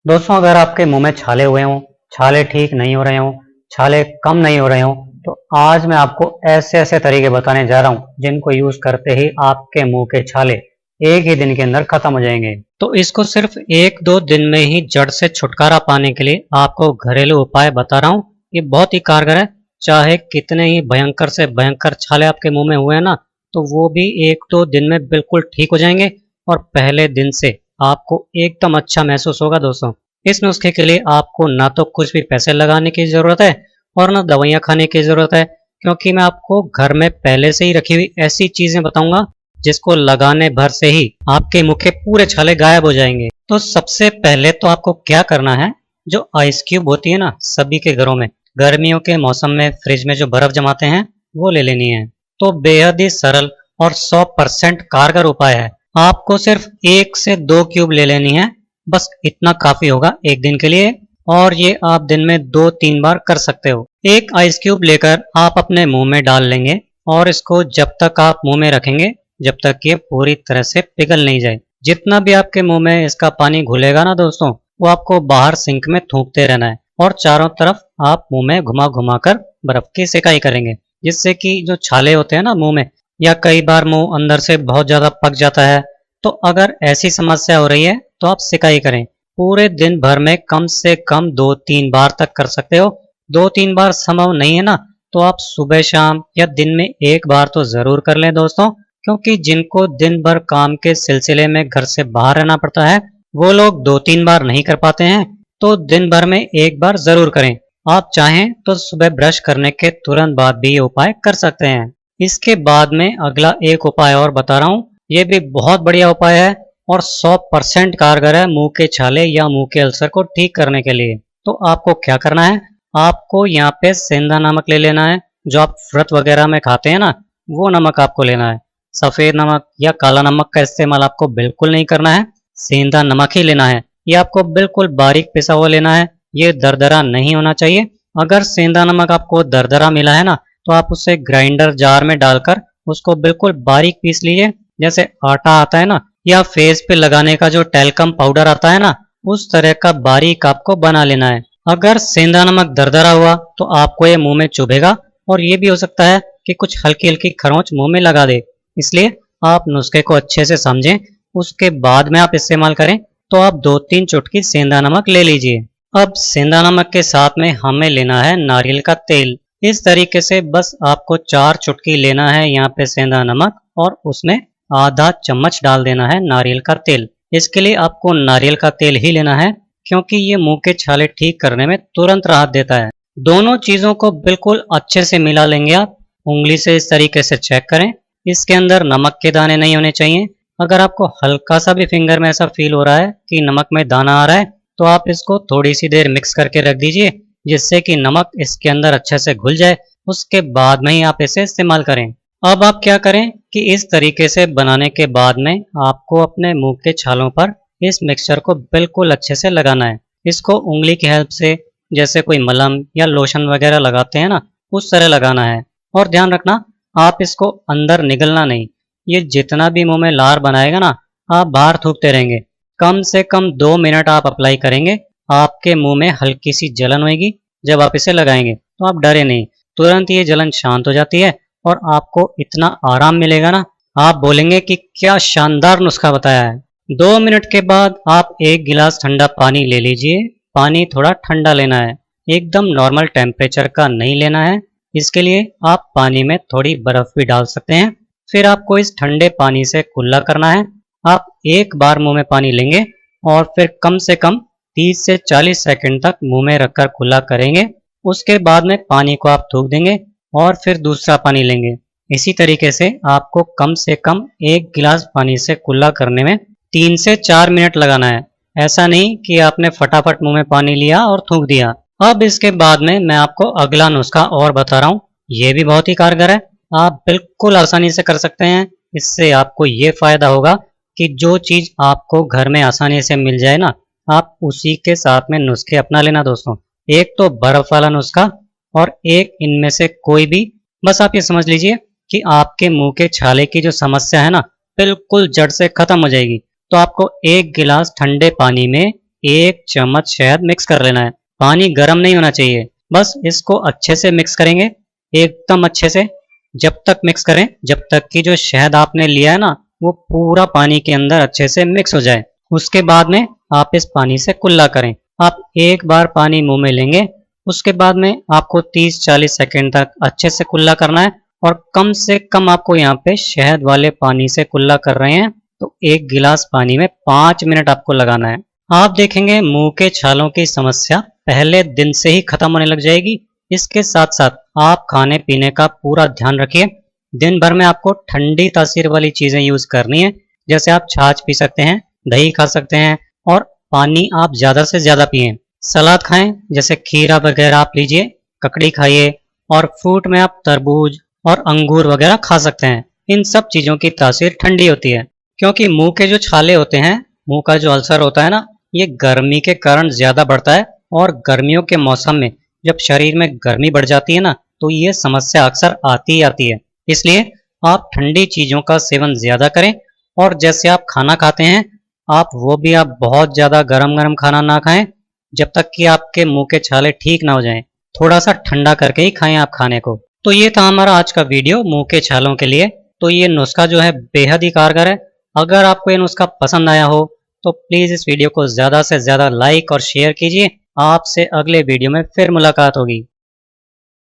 दोस्तों, अगर आपके मुंह में छाले हुए हों, छाले ठीक नहीं हो रहे हों, छाले कम नहीं हो रहे हों, तो आज मैं आपको ऐसे ऐसे तरीके बताने जा रहा हूं जिनको यूज करते ही आपके मुंह के छाले एक ही दिन के अंदर खत्म हो जाएंगे। तो इसको सिर्फ एक दो दिन में ही जड़ से छुटकारा पाने के लिए आपको घरेलू उपाय बता रहा हूँ। ये बहुत ही कारगर है। चाहे कितने ही भयंकर से भयंकर छाले आपके मुंह में हुए हैं ना, तो वो भी एक दो दिन में बिल्कुल ठीक हो जाएंगे और पहले दिन से आपको एकदम अच्छा महसूस होगा। दोस्तों, इस नुस्खे के लिए आपको ना तो कुछ भी पैसे लगाने की ज़रूरत है और ना दवाइयाँ खाने की ज़रूरत है, क्योंकि मैं आपको घर में पहले से ही रखी हुई ऐसी चीज़ें बताऊंगा जिसको लगाने भर से ही आपके मुंह के पूरे छाले गायब हो जाएंगे। तो सबसे पहले तो आपको क्या करना है, जो आइस क्यूब होती है ना, सभी के घरों में गर्मियों के मौसम में फ्रिज में जो बर्फ जमाते हैं वो ले लेनी है। तो बेहद ही सरल और 100% कारगर उपाय है। आपको सिर्फ 1 से 2 क्यूब ले लेनी है, बस इतना काफी होगा एक दिन के लिए, और ये आप दिन में 2-3 बार कर सकते हो। एक आइस क्यूब लेकर आप अपने मुंह में डाल लेंगे और इसको जब तक आप मुंह में रखेंगे जब तक ये पूरी तरह से पिघल नहीं जाए। जितना भी आपके मुंह में इसका पानी घुलेगा ना दोस्तों, वो आपको बाहर सिंक में थूकते रहना है और चारों तरफ आप मुंह में घुमा घुमा कर बर्फ की सिकाई करेंगे, जिससे कि जो छाले होते हैं ना मुंह में, या कई बार मुंह अंदर से बहुत ज्यादा पक जाता है, तो अगर ऐसी समस्या हो रही है तो आप सिकाई करें। पूरे दिन भर में कम से कम 2-3 बार तक कर सकते हो। 2-3 बार संभव नहीं है ना, तो आप सुबह शाम या दिन में एक बार तो जरूर कर लें दोस्तों, क्योंकि जिनको दिन भर काम के सिलसिले में घर से बाहर रहना पड़ता है वो लोग 2-3 बार नहीं कर पाते हैं, तो दिन भर में एक बार जरूर करें। आप चाहें तो सुबह ब्रश करने के तुरंत बाद भी ये उपाय कर सकते हैं। इसके बाद में अगला एक उपाय और बता रहा हूँ। ये भी बहुत बढ़िया उपाय है और 100% कारगर है मुंह के छाले या मुंह के अल्सर को ठीक करने के लिए। तो आपको क्या करना है, आपको यहाँ पे सेंधा नमक ले लेना है। जो आप व्रत वगैरह में खाते हैं ना, वो नमक आपको लेना है। सफेद नमक या काला नमक का इस्तेमाल आपको बिल्कुल नहीं करना है, सेंधा नमक ही लेना है। ये आपको बिल्कुल बारीक पिसा हुआ लेना है, ये दरदरा नहीं होना चाहिए। अगर सेंधा नमक आपको दरदरा मिला है ना, तो आप उसे ग्राइंडर जार में डालकर उसको बिल्कुल बारीक पीस लीजिए, जैसे आटा आता है ना, या फेस पे लगाने का जो टैल्कम पाउडर आता है ना, उस तरह का बारीक आपको बना लेना है। अगर सेंधा नमक दरदरा हुआ तो आपको ये मुंह में चुभेगा और ये भी हो सकता है कि कुछ हल्की हल्की खरोंच मुंह में लगा दे। इसलिए आप नुस्खे को अच्छे से समझें, उसके बाद में आप इस्तेमाल करें। तो आप 2-3 चुटकी सेंधा नमक ले लीजिए। अब सेंधा नमक के साथ में हमें लेना है नारियल का तेल। इस तरीके से बस आपको 4 चुटकी लेना है यहाँ पे सेंधा नमक, और उसमें आधा चम्मच डाल देना है नारियल का तेल। इसके लिए आपको नारियल का तेल ही लेना है, क्योंकि ये मुंह के छाले ठीक करने में तुरंत राहत देता है। दोनों चीजों को बिल्कुल अच्छे से मिला लेंगे आप। उंगली से इस तरीके से चेक करें, इसके अंदर नमक के दाने नहीं होने चाहिए। अगर आपको हल्का सा भी फिंगर में ऐसा फील हो रहा है कि नमक में दाना आ रहा है, तो आप इसको थोड़ी सी देर मिक्स करके रख दीजिए, जिससे कि नमक इसके अंदर अच्छे से घुल जाए। उसके बाद में ही आप इसे इस्तेमाल करें। अब आप क्या करें कि इस तरीके से बनाने के बाद में आपको अपने मुंह के छालों पर इस मिक्सचर को बिल्कुल अच्छे से लगाना है। इसको उंगली की हेल्प से, जैसे कोई मलम या लोशन वगैरह लगाते हैं ना, उस तरह लगाना है। और ध्यान रखना, आप इसको अंदर निगलना नहीं। ये जितना भी मुंह में लार बनाएगा ना, आप बाहर थूकते रहेंगे। कम से कम 2 मिनट आप अप्लाई करेंगे। आपके मुंह में हल्की सी जलन होगी जब आप इसे लगाएंगे, तो आप डरे नहीं, तुरंत ये जलन शांत हो जाती है और आपको इतना आराम मिलेगा ना, आप बोलेंगे कि क्या शानदार नुस्खा बताया है। 2 मिनट के बाद आप 1 गिलास ठंडा पानी ले लीजिए। पानी थोड़ा ठंडा लेना है, एकदम नॉर्मल टेम्परेचर का नहीं लेना है। इसके लिए आप पानी में थोड़ी बर्फ भी डाल सकते हैं। फिर आपको इस ठंडे पानी से कुल्ला करना है। आप एक बार मुंह में पानी लेंगे और फिर कम से कम 30 से 40 सेकंड तक मुंह में रखकर कुल्ला करेंगे। उसके बाद में पानी को आप थूक देंगे और फिर दूसरा पानी लेंगे। इसी तरीके से आपको कम से कम 1 गिलास पानी से कुल्ला करने में 3 से 4 मिनट लगाना है। ऐसा नहीं कि आपने फटाफट मुंह में पानी लिया और थूक दिया। अब इसके बाद में मैं आपको अगला नुस्खा और बता रहा हूँ। ये भी बहुत ही कारगर है, आप बिल्कुल आसानी से कर सकते हैं। इससे आपको ये फायदा होगा कि जो चीज आपको घर में आसानी से मिल जाए ना, आप उसी के साथ में नुस्खे अपना लेना दोस्तों। एक तो बर्फ वाला नुस्खा और एक इनमें से कोई भी। बस आप ये समझ लीजिए कि आपके मुंह के छाले की जो समस्या है ना, बिल्कुल जड़ से खत्म हो जाएगी। तो आपको 1 गिलास ठंडे पानी में 1 चम्मच शहद मिक्स कर लेना है। पानी गर्म नहीं होना चाहिए, बस इसको अच्छे से मिक्स करेंगे, एकदम अच्छे से। जब तक मिक्स करें जब तक कि जो शहद आपने लिया है ना वो पूरा पानी के अंदर अच्छे से मिक्स हो जाए। उसके बाद में आप इस पानी से कुल्ला करें। आप एक बार पानी मुंह में लेंगे, उसके बाद में आपको 30-40 सेकंड तक अच्छे से कुल्ला करना है। और कम से कम आपको यहाँ पे शहद वाले पानी से कुल्ला कर रहे हैं तो 1 गिलास पानी में 5 मिनट आपको लगाना है। आप देखेंगे मुंह के छालों की समस्या पहले दिन से ही खत्म होने लग जाएगी। इसके साथ साथ आप खाने पीने का पूरा ध्यान रखिए। दिन भर में आपको ठंडी तासीर वाली चीज़ें यूज़ करनी है, जैसे आप छाछ पी सकते हैं, दही खा सकते हैं और पानी आप ज़्यादा से ज़्यादा पिएं। सलाद खाएं, जैसे खीरा वगैरह आप लीजिए, ककड़ी खाइए और फ्रूट में आप तरबूज और अंगूर वगैरह खा सकते हैं। इन सब चीज़ों की तासीर ठंडी होती है, क्योंकि मुंह के जो छाले होते हैं, मुंह का जो अल्सर होता है ना, ये गर्मी के कारण ज़्यादा बढ़ता है। और गर्मियों के मौसम में जब शरीर में गर्मी बढ़ जाती है ना तो ये समस्या अक्सर आती ही आती है। इसलिए आप ठंडी चीज़ों का सेवन ज़्यादा करें। और जैसे आप खाना खाते हैं आप वो भी आप बहुत ज़्यादा गरम गरम खाना ना खाएं, जब तक कि आपके मुंह के छाले ठीक ना हो जाएं। थोड़ा सा ठंडा करके ही खाएं आप खाने को। तो ये था हमारा आज का वीडियो मुंह के छालों के लिए। तो ये नुस्खा जो है बेहद ही कारगर है। अगर आपको ये नुस्खा पसंद आया हो तो प्लीज़ इस वीडियो को ज़्यादा से ज़्यादा लाइक और शेयर कीजिए। आपसे अगले वीडियो में फिर मुलाकात होगी।